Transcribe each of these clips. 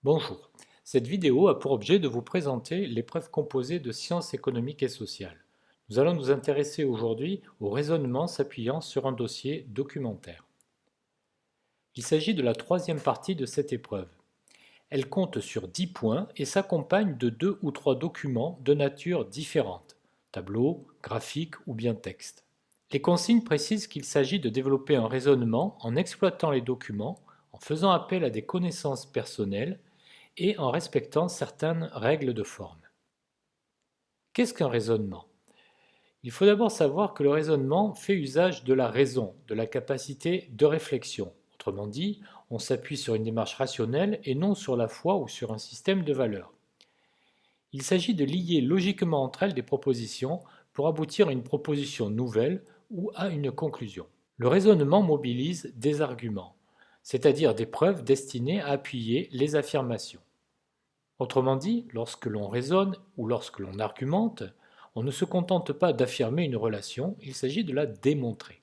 Bonjour, cette vidéo a pour objet de vous présenter l'épreuve composée de sciences économiques et sociales. Nous allons nous intéresser aujourd'hui au raisonnement s'appuyant sur un dossier documentaire. Il s'agit de la troisième partie de cette épreuve. Elle compte sur 10 points et s'accompagne de 2 ou 3 documents de nature différente, tableau, graphique ou bien texte. Les consignes précisent qu'il s'agit de développer un raisonnement en exploitant les documents, en faisant appel à des connaissances personnelles et en respectant certaines règles de forme. Qu'est-ce qu'un raisonnement? Il faut d'abord savoir que le raisonnement fait usage de la raison, de la capacité de réflexion. Autrement dit, on s'appuie sur une démarche rationnelle et non sur la foi ou sur un système de valeurs. Il s'agit de lier logiquement entre elles des propositions pour aboutir à une proposition nouvelle ou à une conclusion. Le raisonnement mobilise des arguments, c'est-à-dire des preuves destinées à appuyer les affirmations. Autrement dit, lorsque l'on raisonne ou lorsque l'on argumente, on ne se contente pas d'affirmer une relation, il s'agit de la démontrer.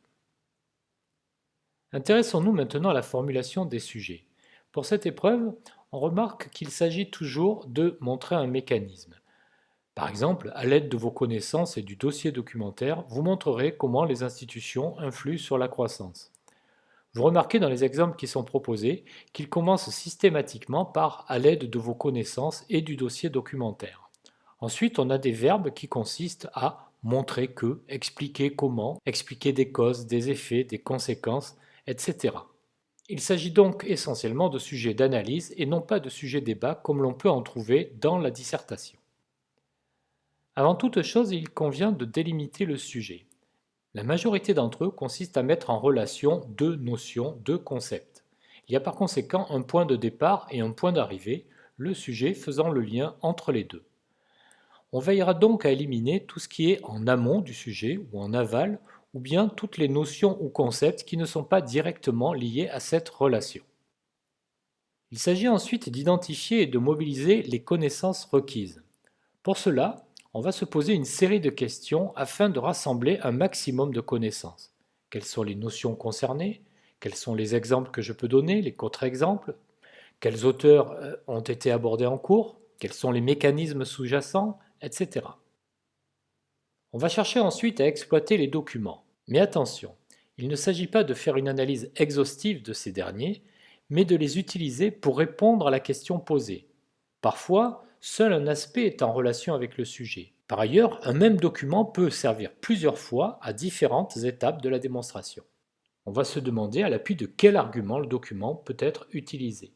Intéressons-nous maintenant à la formulation des sujets. Pour cette épreuve, on remarque qu'il s'agit toujours de montrer un mécanisme. Par exemple, à l'aide de vos connaissances et du dossier documentaire, vous montrerez comment les institutions influent sur la croissance. Vous remarquez dans les exemples qui sont proposés qu'ils commencent systématiquement par à l'aide de vos connaissances et du dossier documentaire. Ensuite, on a des verbes qui consistent à montrer que, expliquer comment, expliquer des causes, des effets, des conséquences, etc. Il s'agit donc essentiellement de sujets d'analyse et non pas de sujets débat comme l'on peut en trouver dans la dissertation. Avant toute chose, il convient de délimiter le sujet. La majorité d'entre eux consiste à mettre en relation deux notions, deux concepts. Il y a par conséquent un point de départ et un point d'arrivée, le sujet faisant le lien entre les deux. On veillera donc à éliminer tout ce qui est en amont du sujet ou en aval, ou bien toutes les notions ou concepts qui ne sont pas directement liés à cette relation. Il s'agit ensuite d'identifier et de mobiliser les connaissances requises. Pour cela, on va se poser une série de questions afin de rassembler un maximum de connaissances. Quelles sont les notions concernées? Quels sont les exemples que je peux donner, les contre-exemples? Quels auteurs ont été abordés en cours? Quels sont les mécanismes sous-jacents? Etc. On va chercher ensuite à exploiter les documents. Mais attention, il ne s'agit pas de faire une analyse exhaustive de ces derniers, mais de les utiliser pour répondre à la question posée. Parfois, seul un aspect est en relation avec le sujet. Par ailleurs, un même document peut servir plusieurs fois à différentes étapes de la démonstration. On va se demander à l'appui de quel argument le document peut être utilisé.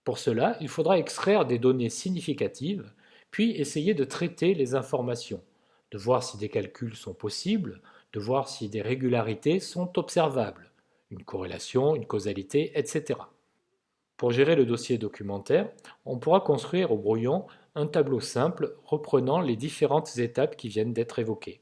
Pour cela, il faudra extraire des données significatives, puis essayer de traiter les informations, de voir si des calculs sont possibles, de voir si des régularités sont observables, une corrélation, une causalité, etc. Pour gérer le dossier documentaire, on pourra construire au brouillon un tableau simple reprenant les différentes étapes qui viennent d'être évoquées.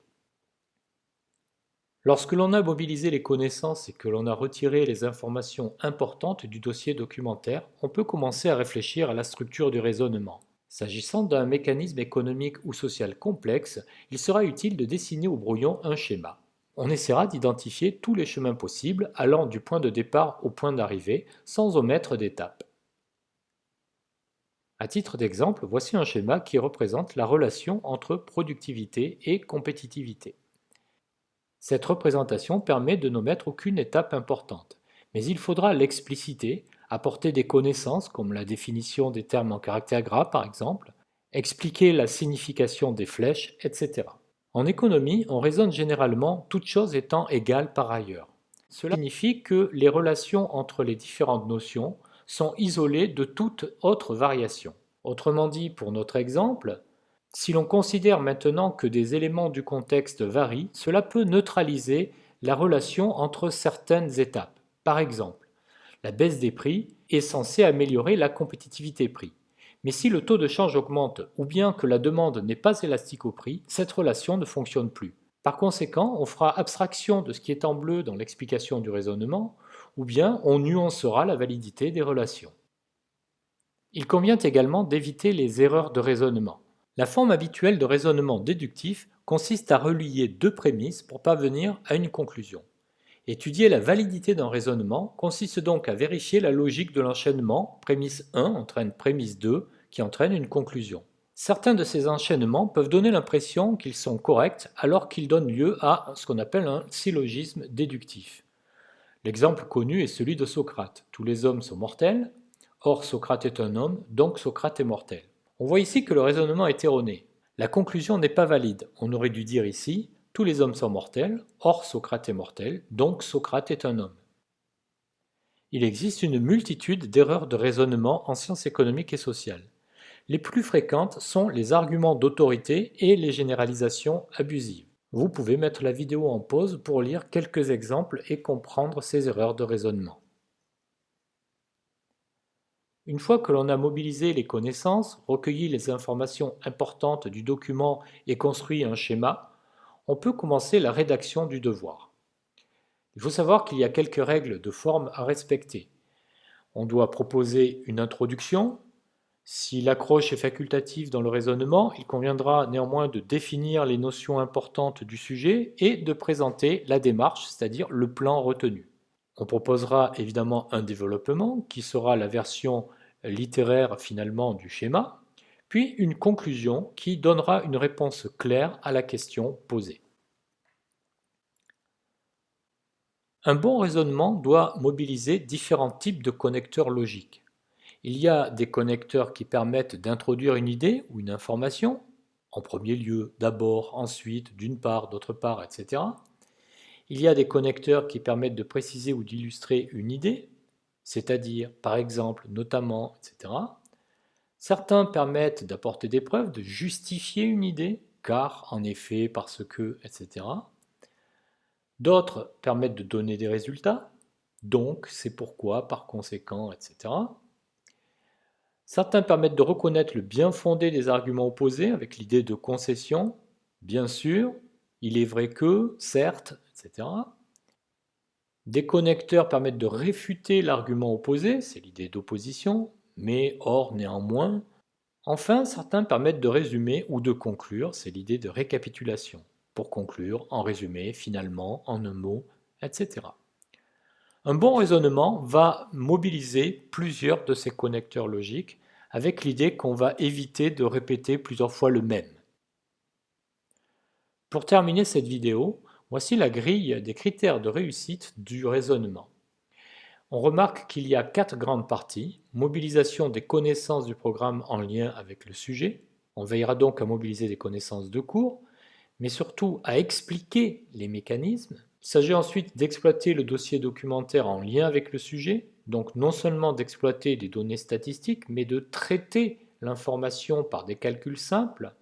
Lorsque l'on a mobilisé les connaissances et que l'on a retiré les informations importantes du dossier documentaire, on peut commencer à réfléchir à la structure du raisonnement. S'agissant d'un mécanisme économique ou social complexe, il sera utile de dessiner au brouillon un schéma. On essaiera d'identifier tous les chemins possibles allant du point de départ au point d'arrivée sans omettre d'étape. À titre d'exemple, voici un schéma qui représente la relation entre productivité et compétitivité. Cette représentation permet de n'omettre aucune étape importante, mais il faudra l'expliciter, apporter des connaissances comme la définition des termes en caractères gras par exemple, expliquer la signification des flèches, etc. En économie, on raisonne généralement toutes choses étant égales par ailleurs. Cela signifie que les relations entre les différentes notions sont isolées de toute autre variation. Autrement dit, pour notre exemple, si l'on considère maintenant que des éléments du contexte varient, cela peut neutraliser la relation entre certaines étapes. Par exemple, la baisse des prix est censée améliorer la compétitivité prix. Mais si le taux de change augmente ou bien que la demande n'est pas élastique au prix, cette relation ne fonctionne plus. Par conséquent, on fera abstraction de ce qui est en bleu dans l'explication du raisonnement, ou bien on nuancera la validité des relations. Il convient également d'éviter les erreurs de raisonnement. La forme habituelle de raisonnement déductif consiste à relier deux prémices pour parvenir à une conclusion. Étudier la validité d'un raisonnement consiste donc à vérifier la logique de l'enchaînement. Prémisse 1 entraîne prémisse 2 qui entraîne une conclusion. Certains de ces enchaînements peuvent donner l'impression qu'ils sont corrects alors qu'ils donnent lieu à ce qu'on appelle un syllogisme déductif. L'exemple connu est celui de Socrate. Tous les hommes sont mortels, or Socrate est un homme, donc Socrate est mortel. On voit ici que le raisonnement est erroné. La conclusion n'est pas valide. On aurait dû dire ici tous les hommes sont mortels, or Socrate est mortel, donc Socrate est un homme. Il existe une multitude d'erreurs de raisonnement en sciences économiques et sociales. Les plus fréquentes sont les arguments d'autorité et les généralisations abusives. Vous pouvez mettre la vidéo en pause pour lire quelques exemples et comprendre ces erreurs de raisonnement. Une fois que l'on a mobilisé les connaissances, recueilli les informations importantes du document et construit un schéma, on peut commencer la rédaction du devoir. Il faut savoir qu'il y a quelques règles de forme à respecter. On doit proposer une introduction. Si l'accroche est facultative dans le raisonnement, il conviendra néanmoins de définir les notions importantes du sujet et de présenter la démarche, c'est-à-dire le plan retenu. On proposera évidemment un développement qui sera la version littéraire finalement du schéma, puis une conclusion qui donnera une réponse claire à la question posée. Un bon raisonnement doit mobiliser différents types de connecteurs logiques. Il y a des connecteurs qui permettent d'introduire une idée ou une information, en premier lieu, d'abord, ensuite, d'une part, d'autre part, etc. Il y a des connecteurs qui permettent de préciser ou d'illustrer une idée, c'est-à-dire, par exemple, notamment, etc. Certains permettent d'apporter des preuves, de justifier une idée, car, en effet, parce que, etc. D'autres permettent de donner des résultats, donc, c'est pourquoi, par conséquent, etc. Certains permettent de reconnaître le bien fondé des arguments opposés avec l'idée de concession, bien sûr, il est vrai que, certes, etc. Des connecteurs permettent de réfuter l'argument opposé, c'est l'idée d'opposition, mais or, néanmoins. Enfin, certains permettent de résumer ou de conclure, c'est l'idée de récapitulation. Pour conclure, en résumé, finalement, en un mot, etc. Un bon raisonnement va mobiliser plusieurs de ces connecteurs logiques avec l'idée qu'on va éviter de répéter plusieurs fois le même. Pour terminer cette vidéo, voici la grille des critères de réussite du raisonnement. On remarque qu'il y a 4 grandes parties. Mobilisation des connaissances du programme en lien avec le sujet. On veillera donc à mobiliser des connaissances de cours, mais surtout à expliquer les mécanismes. Il s'agit ensuite d'exploiter le dossier documentaire en lien avec le sujet, donc non seulement d'exploiter des données statistiques, mais de traiter l'information par des calculs simples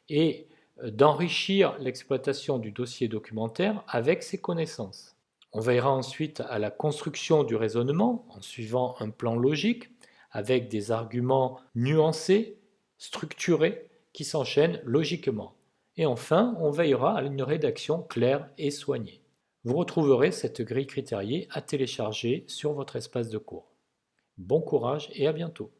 et d'enrichir l'exploitation du dossier documentaire avec ces connaissances. On veillera ensuite à la construction du raisonnement en suivant un plan logique avec des arguments nuancés, structurés, qui s'enchaînent logiquement. Et enfin, on veillera à une rédaction claire et soignée. Vous retrouverez cette grille critériée à télécharger sur votre espace de cours. Bon courage et à bientôt.